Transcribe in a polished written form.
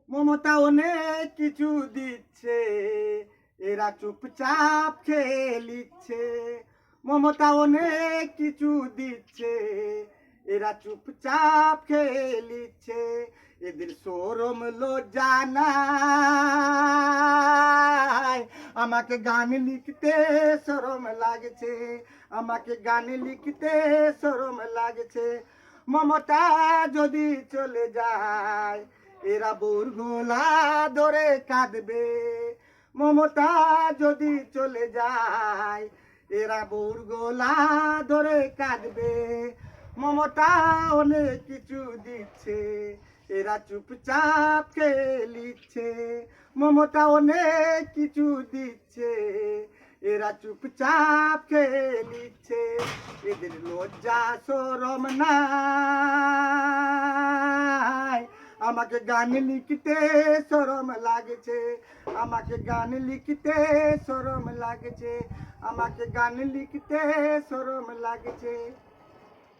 মমতা অনেক কিছু দিচ্ছে, এরা চুপচাপ খেয়ে নিচ্ছে। মমতা অনেক কিছু দিচ্ছে, এরা চুপচাপ খেয়ে নিচ্ছে। এদের শরম লজ্জা নাই। আমাকে গান লিখতে শরম লাগছে, আমাকে গান লিখতে শরম লাগছে। মমতা যদি চলে যায়, এরা বউর গলা ধরে কাঁদবে। মমতা যদি চলে যায়, এরা বউর গলা ধরে কাঁদবে। মমতা অনেক কিছু দিচ্ছে, এরা চুপচাপ খেয়ে নিচ্ছে। মমতা অনেক কিছু দিচ্ছে, এরা চুপচাপ খেয়ে নিচ্ছে। এদের লজ্জা শরম নাই। আমাকে গান লিখতে শরম লাগছে, আমাকে গান লিখতে শরম লাগছে, আমাকে গান লিখতে শরম লাগছে।